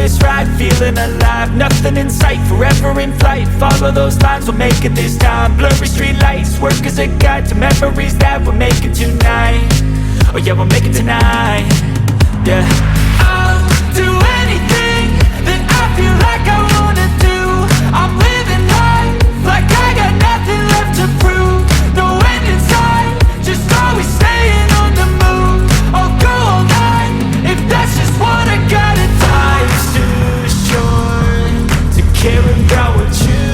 Windowless ride, feeling alive. Nothing in sight, forever in flight. Follow those lines, we'll make it this time. Blurry street lights, work as a guide to memories that we're making tonight. Oh yeah, we'll make it tonight. Yeah, I'll do anything that I feel like I wanna do. I'm living life like I got nothing left to prove. No end in sight, just always staying on the move. I'll go all night if that's just what I gotta do. Life's too short to care about what you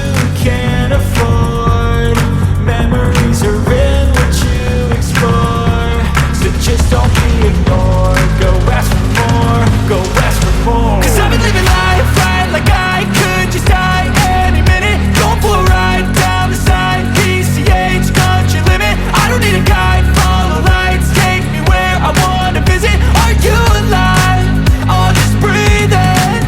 can't afford. Memories are in what you explore, so just don't be ignored. Go ask for more, go ask for more. 'Cause I've been living life right like I could just die any minute. Going for a ride down the side, PCH, country limit. I don't need a guide, follow lights, take me where I wanna visit. Are you alive? I'll just breathe in.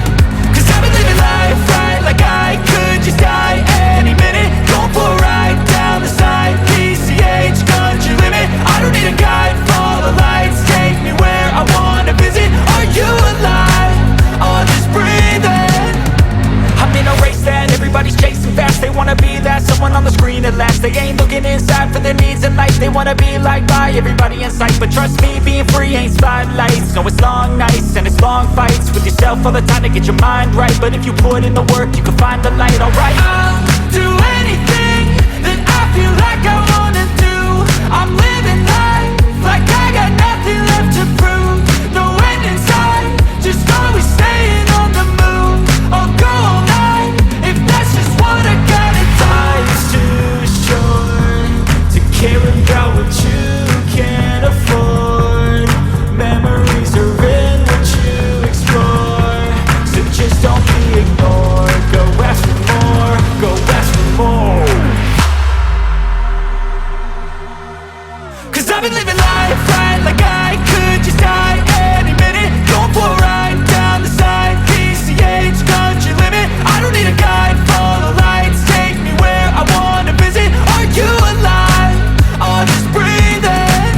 'Cause I've been living life right like I could just die any minute. Going for a ride down the side, PCH, country limit. I don't need a guide, follow lights, take me where I wanna visit. Are you alive? I'll just breathe in. I'm in a race that everybody's chasing fast. They wanna be that someone on the screen at last. They ain't looking inside for their needs in life. They wanna be liked by everybody in sight. But trust me, being free ain't spotlights. No, it's long nights and it's long fights with yourself all the time to get your mind right. But if you put in the work, you can find the light, alright? I'll do anything that I feel like I wanna do. I'm living life like I got nothing left to prove. No end in sight, just always staying on the move. I'll go all night if that's just what I gotta do. Life's too short to care about what you can't afford. Memories are in what you explore, so just don't be ignored. Go ask for more, go ask for more. 'Cause I've been living life right like I could just die any minute. Going for a ride down the side, PCH, country limit. I don't need a guide, follow lights, take me where I wanna visit. Are you alive? I'll just breathe in.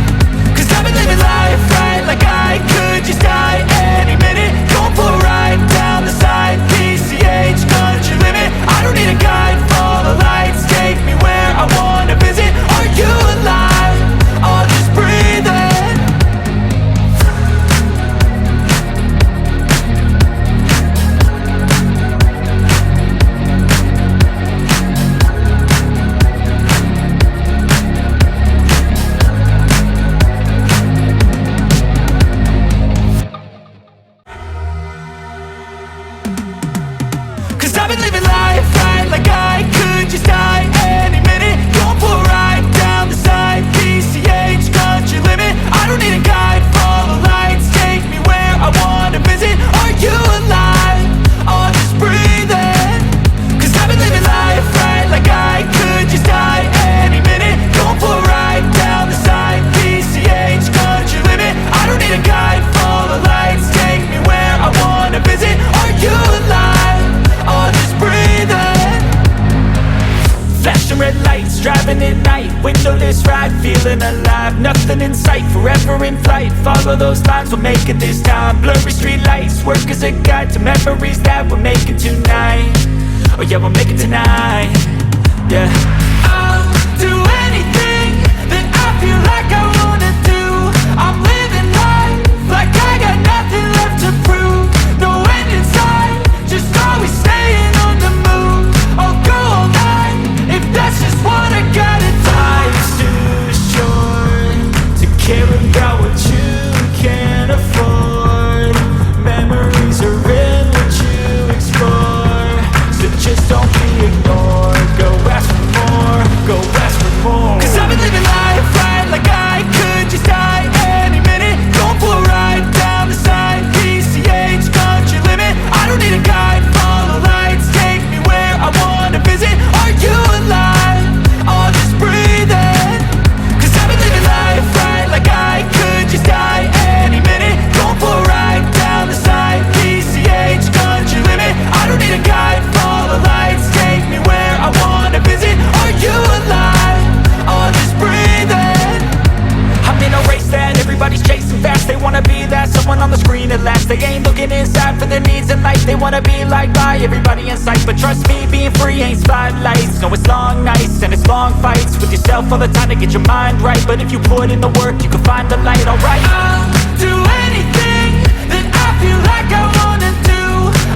'Cause I've been living life right like I could just die any minute. Going for a ride down the side, PCH, country limit. I don't need a guide, follow lights, take me where I wanna visit. Are you alive? I'll just breathe in. Cause I've been living life right like I could just die any minute. Going for a ride down the side, PCH, country limit. I don't need a guide, follow lights, take me where I wanna visit. Are you alive? I'll just breathe in. 'Cause I've been living life right like I could just die any minute. Going for a ride down the side, PCH, country limit. I don't need a guide, follow lights, take me where I wanna visit. Are you alive? I'll just breathe in. Flashing red lights, driving at night. Windowless ride, feeling alive. Nothing in sight, forever in flight. Follow those lines, we'll make it this time. Blurry street lights, work as a guide to memories that we're making tonight. Oh yeah, we'll make it tonight. Yeah, I'll do anything that I feel like I wanna do. I'm living life like I got nothing left to prove. No end in sight, just always staying on the move. I'll go all night if that's just what I gotta do. Life's too short to care about what you can't afford. Memories are in what you explore, so just don't be ignored. Go ask for more. wanna be liked by everybody in sight, but trust me, being free ain't spotlights. No, it's long nights and it's long fights with yourself all the time to get your mind right. But if you put in the work, you can find the light, alright. I'll do anything that I feel like I wanna do.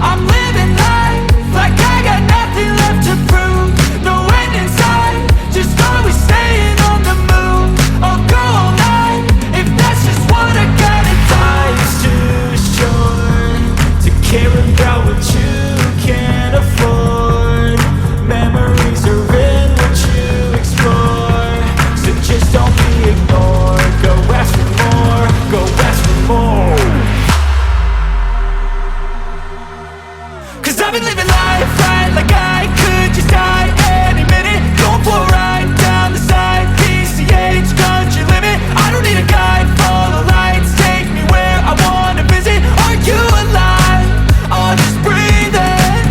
I'm living life like I got nothing left to prove. No end in sight, just always staying on the move. I'll go all night if that's just what I gotta do. Life's too short to care about what you can't afford. Memories are in what you explore, so just don't be ignored. Go ask for more, go ask for more. 'Cause I've been living life right like I could just die any minute. Going for a ride down the side, PCH, country limit. I don't need a guide, follow lights, take me where I wanna visit. Are you alive? I'll just breathe in.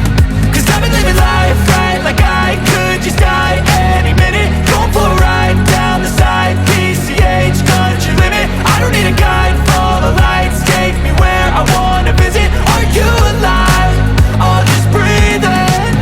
'Cause I've been living life right like I could just die any minute. Going for a ride down the side, PCH, country limit. I don't need a guide, follow lights, take me where I wanna visit. Are you alive? I'll just breathe in.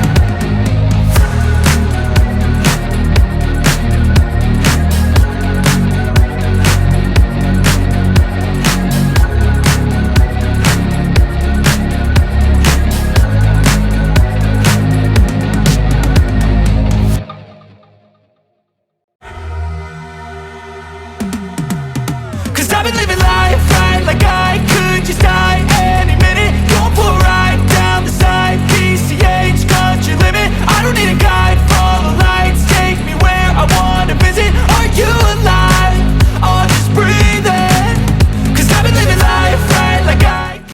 'Cause I've been living life right like I could just die